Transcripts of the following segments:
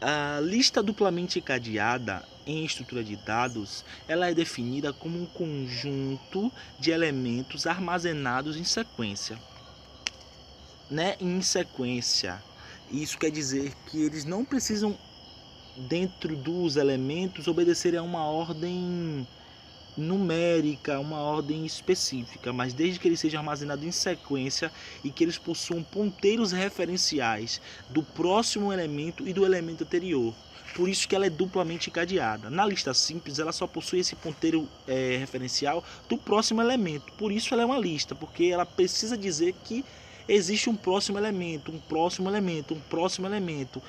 A lista duplamente cadeada em estrutura de dados, ela é definida como um conjunto de elementos armazenados em sequência, Em sequência. Isso quer dizer que eles não precisam, dentro dos elementos, obedecerem a uma ordem numérica, uma ordem específica, mas desde que eles sejam armazenados em sequência e que eles possuam ponteiros referenciais do próximo elemento e do elemento anterior. Por isso que ela é duplamente cadeada. Na lista simples, ela só possui esse ponteiro referencial do próximo elemento. Por isso ela é uma lista, porque ela precisa dizer que existe um próximo elemento, um próximo elemento, um próximo elemento,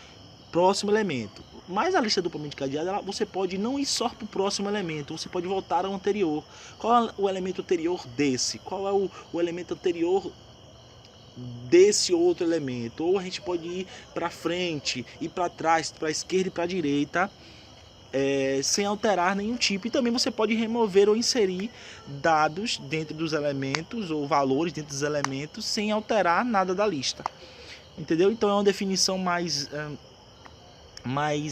próximo elemento. Mas a lista duplamente cadeada, você pode não ir só para o próximo elemento, você pode voltar ao anterior. Qual é o elemento anterior desse? Qual é o elemento anterior desse outro elemento? Ou a gente pode ir para frente, ir para trás, para a esquerda e para a direita, sem alterar nenhum tipo. E também você pode remover ou inserir dados dentro dos elementos ou valores dentro dos elementos sem alterar nada da lista. Entendeu? Então é uma definição mais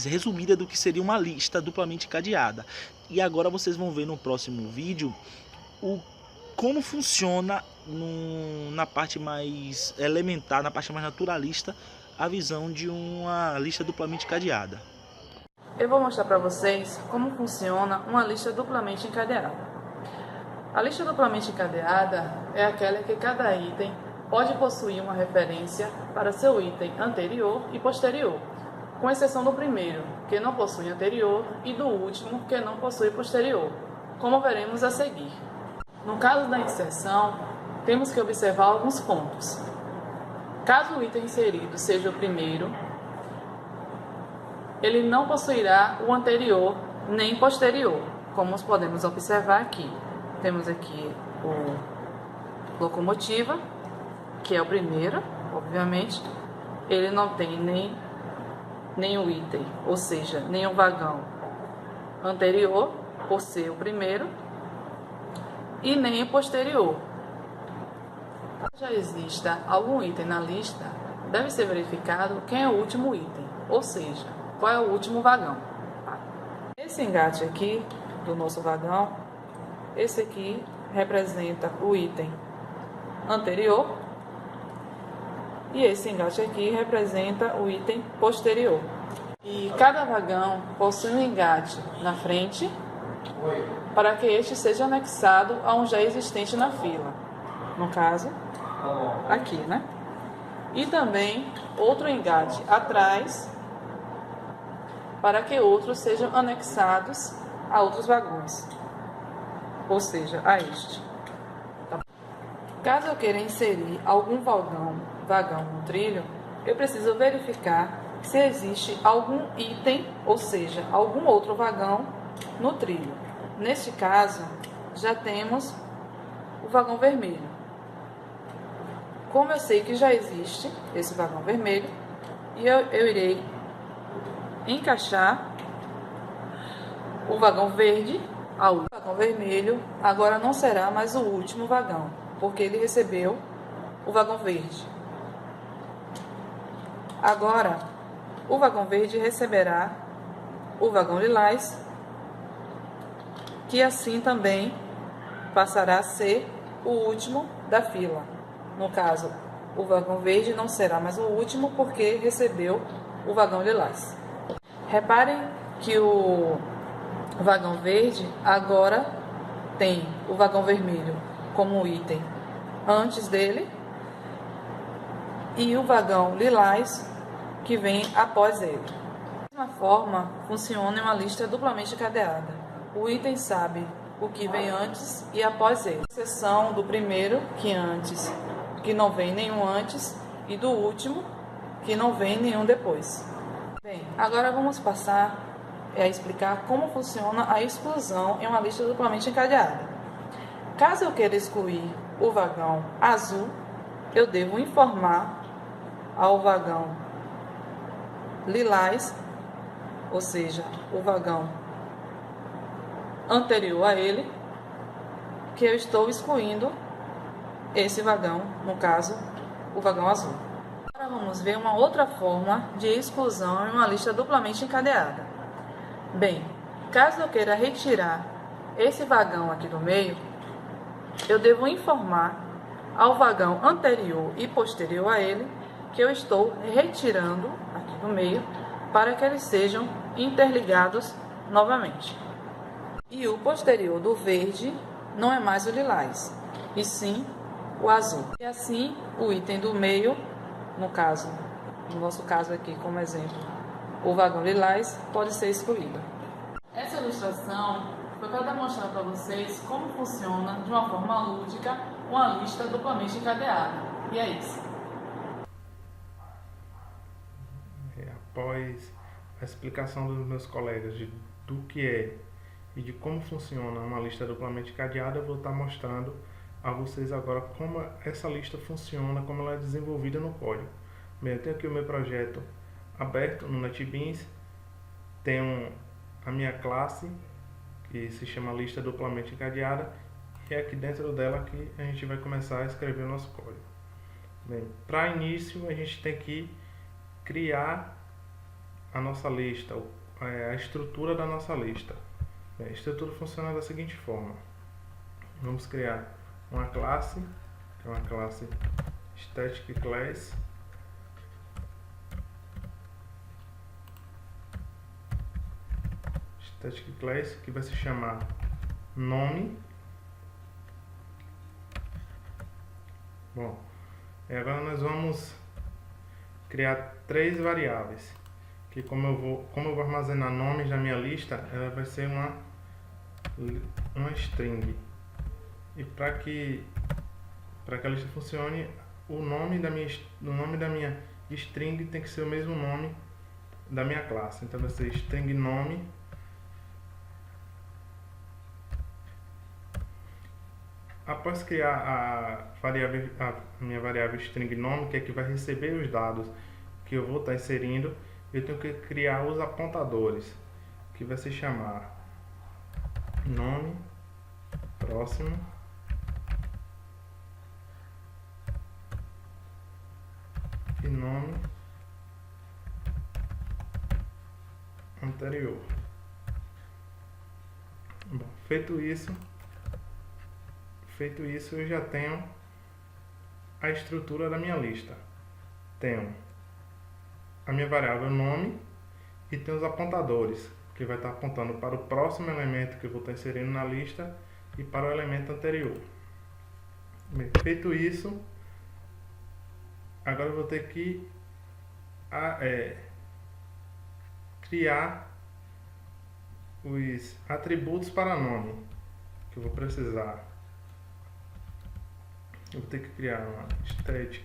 resumida do que seria uma lista duplamente cadeada. E agora vocês vão ver no próximo vídeo como funciona na parte mais elementar, na parte mais naturalista, a visão de uma lista duplamente cadeada. Eu vou mostrar para vocês como funciona uma lista duplamente encadeada. A lista duplamente encadeada é aquela que cada item pode possuir uma referência para seu item anterior e posterior, com exceção do primeiro, que não possui anterior, e do último, que não possui posterior, como veremos a seguir. No caso da inserção, temos que observar alguns pontos. Caso o item inserido seja o primeiro, ele não possuirá o anterior nem posterior, como podemos observar aqui. Temos aqui o locomotiva, que é o primeiro, obviamente. Ele não tem nem o item, ou seja, nem o vagão anterior, por ser o primeiro, e nem o posterior. Caso já exista algum item na lista, deve ser verificado quem é o último item, ou seja, qual é o último vagão. Esse engate aqui do nosso vagão, esse aqui representa o item anterior, e esse engate aqui representa o item posterior. E cada vagão possui um engate na frente, para que este seja anexado a um já existente na fila. No caso, aqui, E também outro engate atrás, para que outros sejam anexados a outros vagões, ou seja, a este. Caso eu queira inserir algum vagão no trilho, eu preciso verificar se existe algum item, ou seja, algum outro vagão no trilho. Neste caso, já temos o vagão vermelho. Como eu sei que já existe esse vagão vermelho, eu irei encaixar o vagão verde ao vagão vermelho. Agora não será mais o último vagão, porque ele recebeu o vagão verde. Agora, o vagão verde receberá o vagão lilás, que assim também passará a ser o último da fila. No caso, o vagão verde não será mais o último, porque recebeu o vagão lilás. Reparem que o vagão verde agora tem o vagão vermelho como item antes dele e o vagão lilás que vem após ele. Da mesma forma, funciona em uma lista duplamente cadeada. O item sabe o que vem antes e após ele, com exceção do primeiro, que não vem nenhum antes, e do último, que não vem nenhum depois. Bem, agora vamos passar a explicar como funciona a exclusão em uma lista duplamente encadeada. Caso eu queira excluir o vagão azul, eu devo informar ao vagão lilás, ou seja, o vagão anterior a ele, que eu estou excluindo esse vagão, no caso, o vagão azul. Agora vamos ver uma outra forma de exclusão em uma lista duplamente encadeada. Bem, caso eu queira retirar esse vagão aqui do meio, eu devo informar ao vagão anterior e posterior a ele que eu estou retirando aqui do meio para que eles sejam interligados novamente. E o posterior do verde não é mais o lilás, e sim o azul. E assim o item do meio, no nosso caso aqui como exemplo, o vagão lilás pode ser excluído. Essa ilustração foi para demonstrar para vocês como funciona de uma forma lúdica uma lista duplamente encadeada. E é isso. Após a explicação dos meus colegas do que é e de como funciona uma lista duplamente encadeada, eu vou estar mostrando a vocês agora como essa lista funciona, como ela é desenvolvida no código. Bem, eu tenho aqui o meu projeto aberto no NetBeans, tenho a minha classe, que se chama lista duplamente encadeada, e é aqui dentro dela que a gente vai começar a escrever o nosso código. Bem, para início a gente tem que criar a nossa lista, a estrutura da nossa lista. Bem, a estrutura funciona da seguinte forma: vamos criar uma classe, que é uma classe static class, que vai se chamar nome. Bom, e agora nós vamos criar três variáveis, que como eu vou armazenar nomes na minha lista, ela vai ser uma string. E para que a lista funcione, o nome da minha string tem que ser o mesmo nome da minha classe. Então vai ser string nome após criar a minha variável string nome, que é que vai receber os dados que eu vou estar inserindo, eu tenho que criar os apontadores, que vai se chamar nome próximo e nome anterior. Bom, feito isso eu já tenho a estrutura da minha lista. Tenho a minha variável nome e tenho os apontadores, que vai estar apontando para o próximo elemento que eu vou estar inserindo na lista e para o elemento anterior. Bem, feito isso, agora eu vou ter que criar os atributos para nome que eu vou precisar. Eu vou ter que criar uma static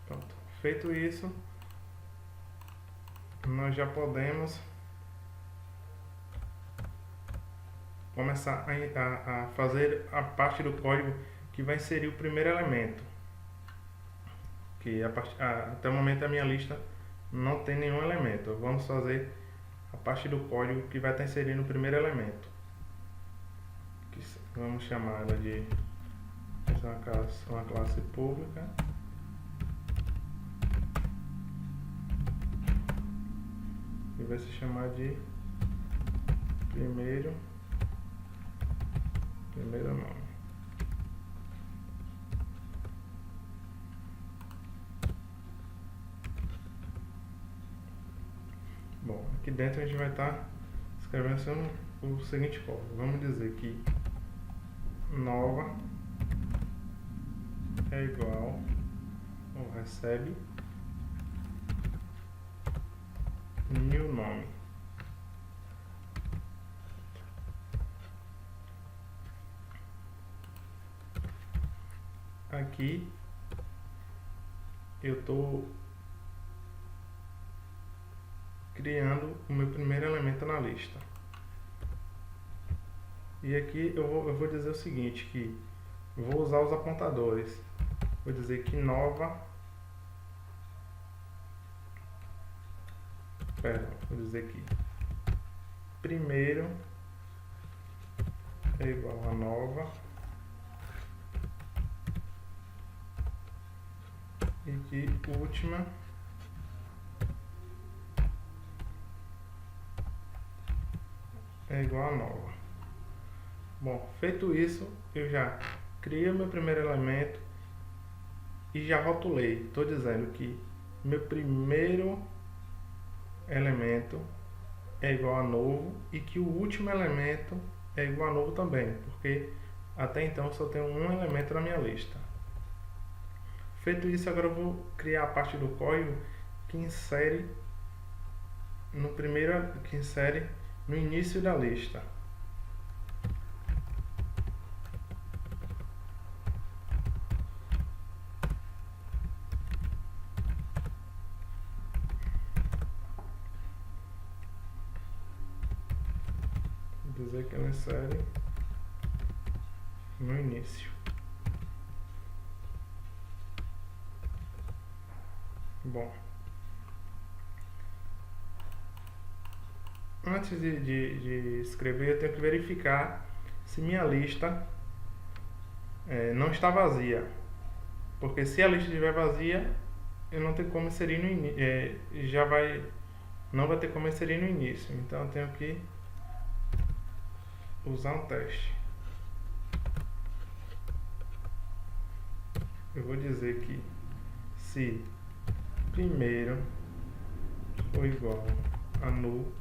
Pronto. Feito isso, nós já podemos começar a fazer a parte do código que vai inserir o primeiro elemento, que até o momento a minha lista não tem nenhum elemento. Vamos fazer a parte do código que vai estar inserindo o primeiro elemento, que vamos chamar ela de uma classe pública. E vai se chamar de primeiro nome. Bom, aqui dentro a gente vai estar escrevendo o seguinte código. Vamos dizer que nova é igual ou recebe new nome. Aqui eu estou criando o meu primeiro elemento na lista. E aqui eu vou dizer o seguinte, que vou usar os apontadores. Vou dizer que vou dizer que primeiro é igual a nova e que última é igual a nova. Bom, feito isso, eu já criei o meu primeiro elemento e já rotulei. Estou dizendo que meu primeiro elemento é igual a novo e que o último elemento é igual a novo também, porque até então só tenho um elemento na minha lista. Feito isso, agora eu vou criar a parte do código que insere no início da lista. Vou dizer que ela insere no início. Bom, antes de escrever, eu tenho que verificar se minha lista não está vazia, porque se a lista estiver vazia, eu não tenho como inserir no início, não vai ter como inserir no início. Então eu tenho que usar um teste. Eu vou dizer que se primeiro for igual a null,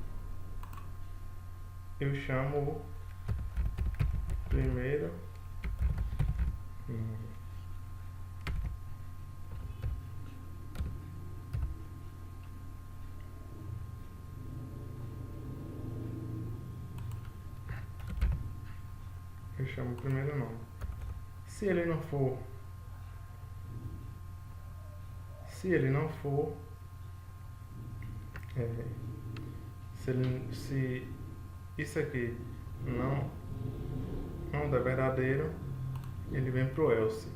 eu chamo o primeiro null. Eu chamo o primeiro nome. Se ele não for se isso aqui não der verdadeiro, ele vem pro else.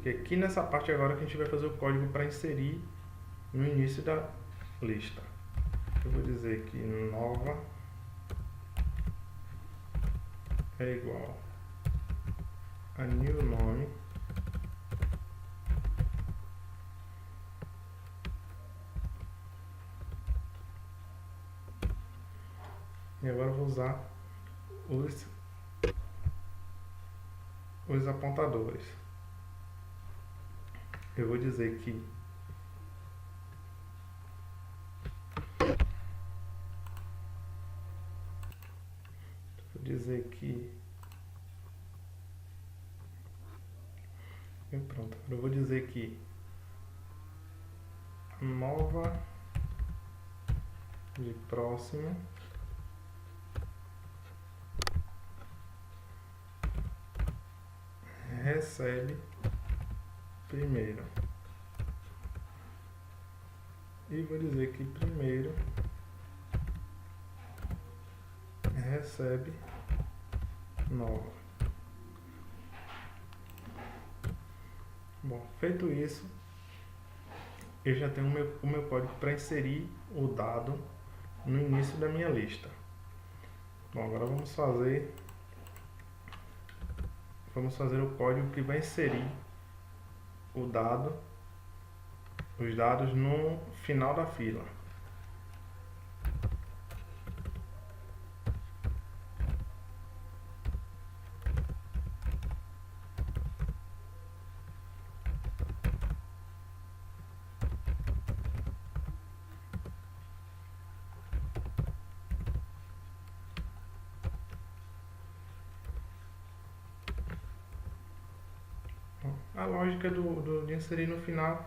Que aqui nessa parte agora que a gente vai fazer o código para inserir no início da lista. Eu vou dizer que nova é igual a new nome e agora eu vou usar os apontadores. Eu vou dizer que pronto, eu vou dizer que nova de próximo recebe primeiro, e vou dizer que primeiro recebe nova. Bom, feito isso, eu já tenho o meu código para inserir o dado no início da minha lista. Bom, agora vamos fazer o código que vai inserir os dados no final da fila. A lógica de inserir no final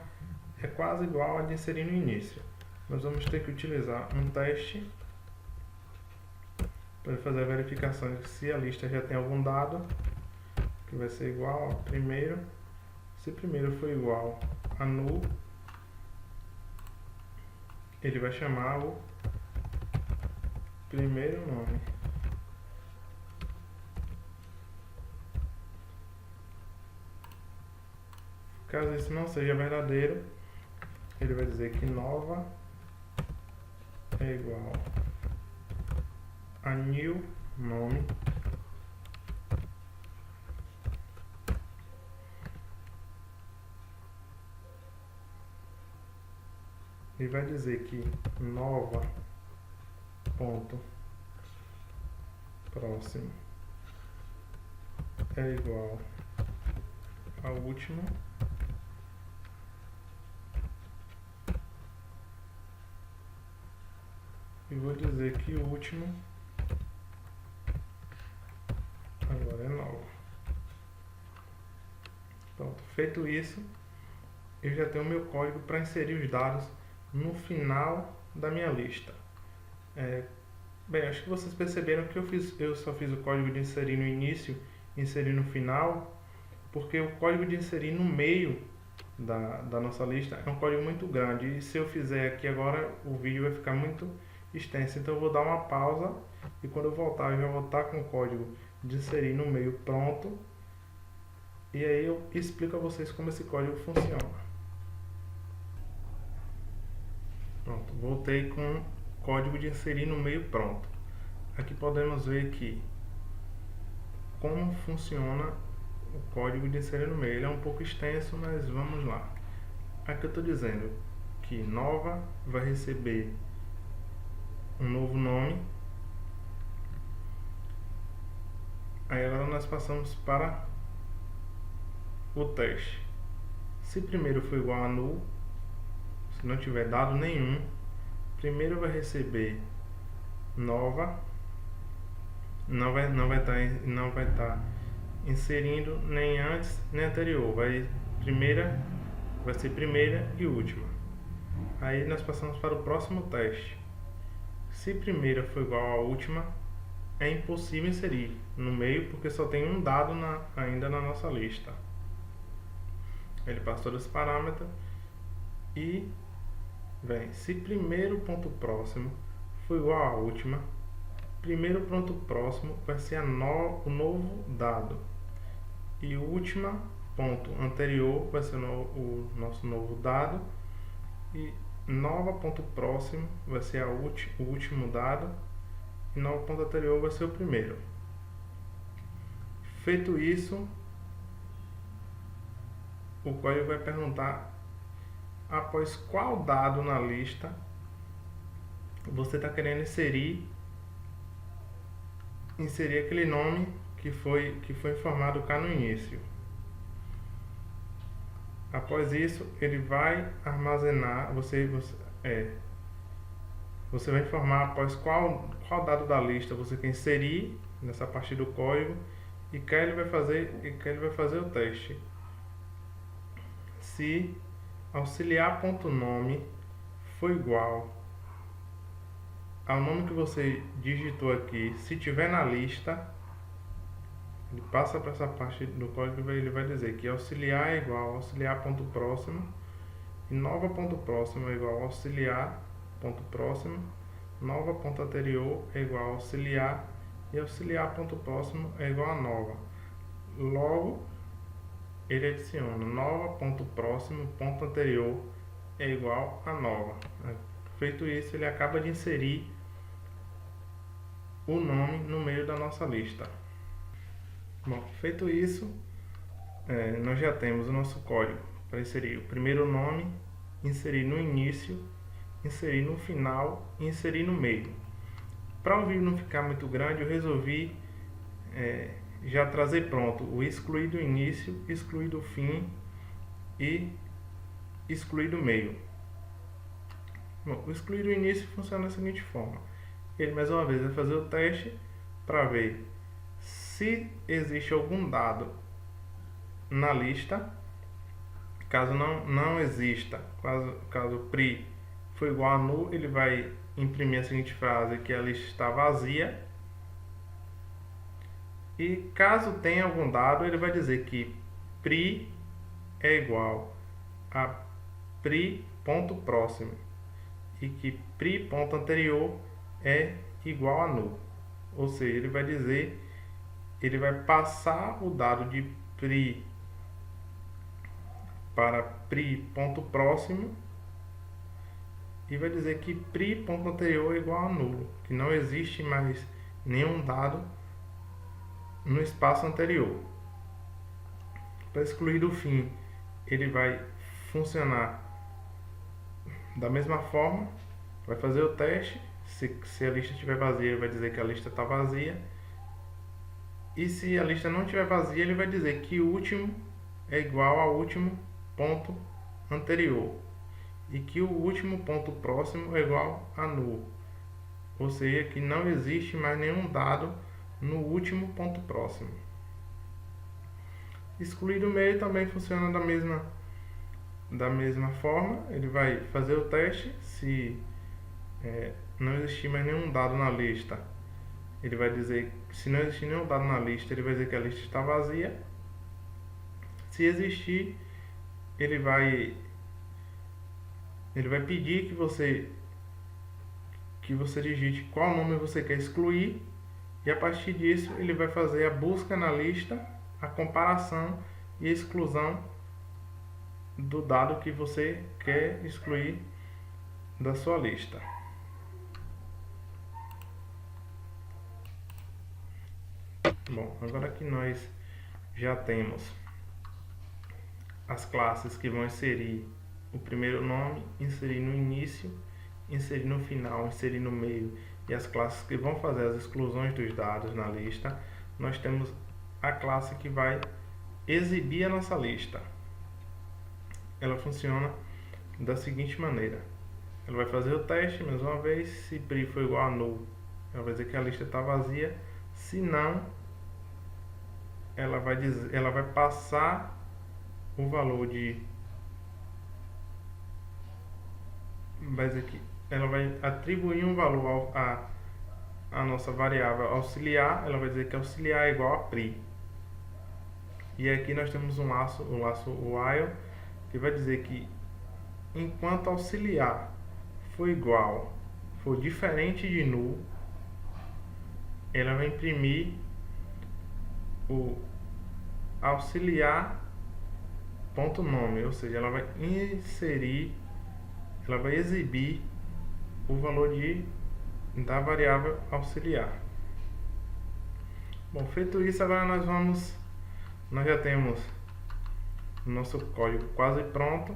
é quase igual a de inserir no início. Nós vamos ter que utilizar um teste para fazer a verificação de se a lista já tem algum dado, que vai ser igual ao primeiro. Se primeiro for igual a null, ele vai chamar o primeiro nome. Caso isso não seja verdadeiro, ele vai dizer que nova é igual a new nome e vai dizer que nova ponto próximo é igual ao último e vou dizer que o último agora é nova. Pronto, feito isso, eu já tenho o meu código para inserir os dados no final da minha lista. Bem, acho que vocês perceberam que eu só fiz o código de inserir no início e inserir no final, porque o código de inserir no meio da nossa lista é um código muito grande, e se eu fizer aqui agora, o vídeo vai ficar muito extenso. Então eu vou dar uma pausa e quando eu voltar, eu já vou estar com o código de inserir no meio pronto, e aí eu explico a vocês como esse código funciona. Pronto, voltei com o código de inserir no meio pronto. Aqui podemos ver que como funciona o código de inserir no meio. Ele é um pouco extenso, mas vamos lá. Aqui eu estou dizendo que nova vai receber um novo nome. Aí agora nós passamos para o teste. Se primeiro for igual a null, se não tiver dado nenhum, primeiro vai receber nova, não vai estar inserindo nem antes nem anterior, vai ser primeira e última. Aí nós passamos para o próximo teste. Se primeira for igual à última, é impossível inserir no meio porque só tem um dado ainda na nossa lista. Ele passa todos os parâmetros e vem, se primeiro ponto próximo for igual à última, primeiro ponto próximo vai ser o novo dado e o último ponto anterior vai ser o nosso novo dado e nova ponto próximo vai ser o último dado e nova ponto anterior vai ser o primeiro. Feito isso, o código vai perguntar após qual dado na lista você está querendo inserir aquele nome que foi informado cá no início. Após isso, ele vai armazenar, você vai informar após qual dado da lista você quer inserir nessa parte do código e cá ele vai fazer o teste. Se auxiliar.nome for igual ao nome que você digitou aqui, se tiver na lista, ele passa para essa parte do código e ele vai dizer que auxiliar é igual a auxiliar.próximo e nova ponto próximo é igual a auxiliar.próximo, nova ponto anterior é igual a auxiliar e auxiliar.próximo é igual a nova. Logo, ele adiciona nova ponto próximo ponto anterior é igual a nova. Feito isso, ele acaba de inserir o nome no meio da nossa lista. Bom, feito isso, nós já temos o nosso código para inserir o primeiro nome, inserir no início, inserir no final e inserir no meio. Para o vídeo não ficar muito grande, eu resolvi já trazer pronto o excluir do início, excluir do fim e excluir do meio. Bom, o excluir do início funciona da seguinte forma. Ele mais uma vez vai fazer o teste para ver se existe algum dado na lista. Caso não exista, caso pri for igual a null, ele vai imprimir a seguinte frase, que a lista está vazia. E caso tenha algum dado, ele vai dizer que pri é igual a pri ponto próximo e que pri ponto anterior é igual a null. Ou seja, ele vai passar o dado de pri para pri ponto próximo e vai dizer que pri ponto anterior é igual a nulo, que não existe mais nenhum dado no espaço anterior. Para excluir do fim, ele vai funcionar da mesma forma, vai fazer o teste, se a lista estiver vazia, ele vai dizer que a lista está vazia, e se a lista não estiver vazia, ele vai dizer que o último é igual ao último ponto anterior, e que o último ponto próximo é igual a null, ou seja, que não existe mais nenhum dado no último ponto próximo. Excluir do meio também funciona da mesma forma, ele vai fazer o teste, se não existir mais nenhum dado na lista, ele vai dizer, se não existir nenhum dado na lista, ele vai dizer que a lista está vazia. Se existir, ele vai pedir que você digite qual nome você quer excluir, e a partir disso ele vai fazer a busca na lista, a comparação e a exclusão do dado que você quer excluir da sua lista. Bom, agora que nós já temos as classes que vão inserir o primeiro nome, inserir no início, inserir no final, inserir no meio, e as classes que vão fazer as exclusões dos dados na lista, nós temos a classe que vai exibir a nossa lista. Ela funciona da seguinte maneira: ela vai fazer o teste mais uma vez, se pri for igual a null, ela vai dizer que a lista está vazia, se não, ela vai passar o valor ela vai atribuir um valor à nossa variável auxiliar, ela vai dizer que auxiliar é igual a pri. E aqui nós temos o laço while, que vai dizer que enquanto auxiliar for diferente de null, ela vai imprimir o auxiliar ponto nome, ou seja, ela vai exibir o valor da variável auxiliar. Bom, feito isso, agora nós já temos o nosso código quase pronto,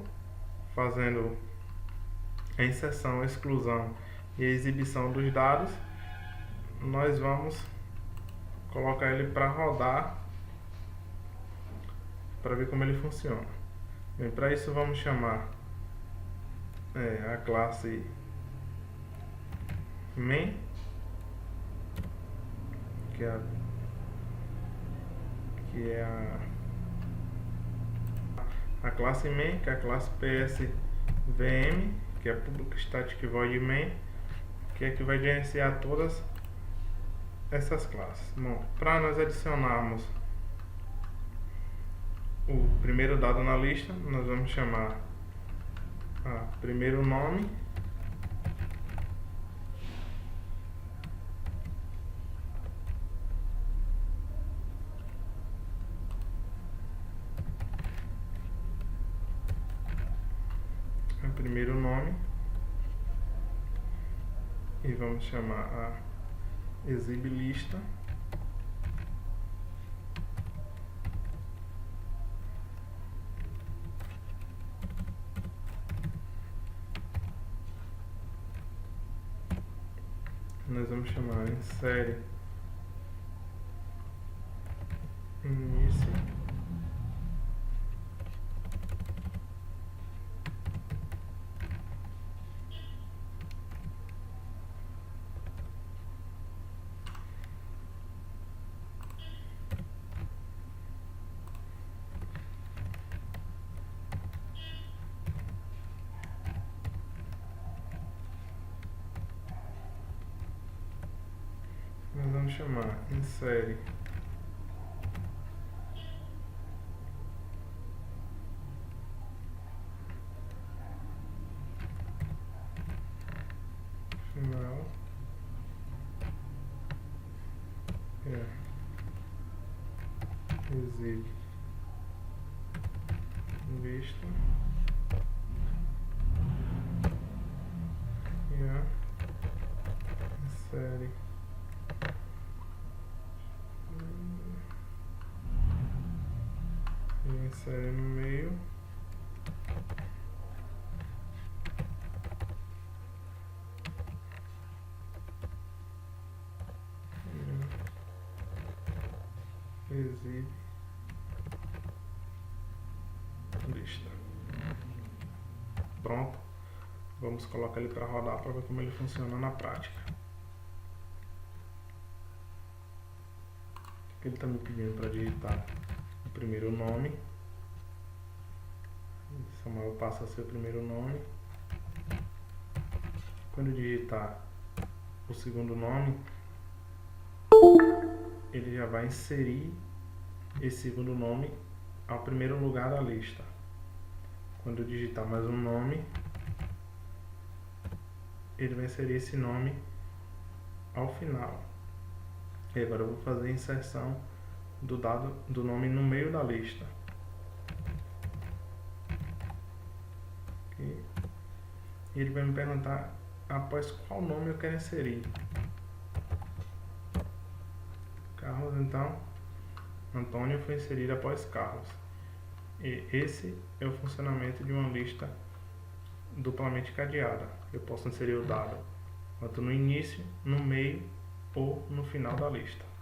fazendo a inserção, a exclusão e a exibição dos dados. Nós vamos colocar ele para rodar, para ver como ele funciona. Bem, para isso vamos chamar a classe main, que é a classe main, que é a classe PSVM, que é Public Static Void Main, que é que vai gerenciar todas essas classes. Bom, para nós adicionarmos o primeiro dado na lista, nós vamos chamar primeiro nome, e vamos chamar a exibilista, nós vamos chamar insere início, nós vamos chamar insere final, Exibe lista insere no meio. Exibe lista. Pronto. Vamos colocar ele para rodar para ver como ele funciona na prática. Aqui ele está me pedindo para digitar o primeiro nome. Samuel passa a ser o primeiro nome. Quando eu digitar o segundo nome, ele já vai inserir esse segundo nome ao primeiro lugar da lista. Quando eu digitar mais um nome, ele vai inserir esse nome ao final. E agora eu vou fazer a inserção do nome no meio da lista. E ele vai me perguntar após qual nome eu quero inserir. Carlos, então, Antônio foi inserido após Carlos. E esse é o funcionamento de uma lista duplamente cadeada. Eu posso inserir o dado tanto no início, no meio ou no final da lista.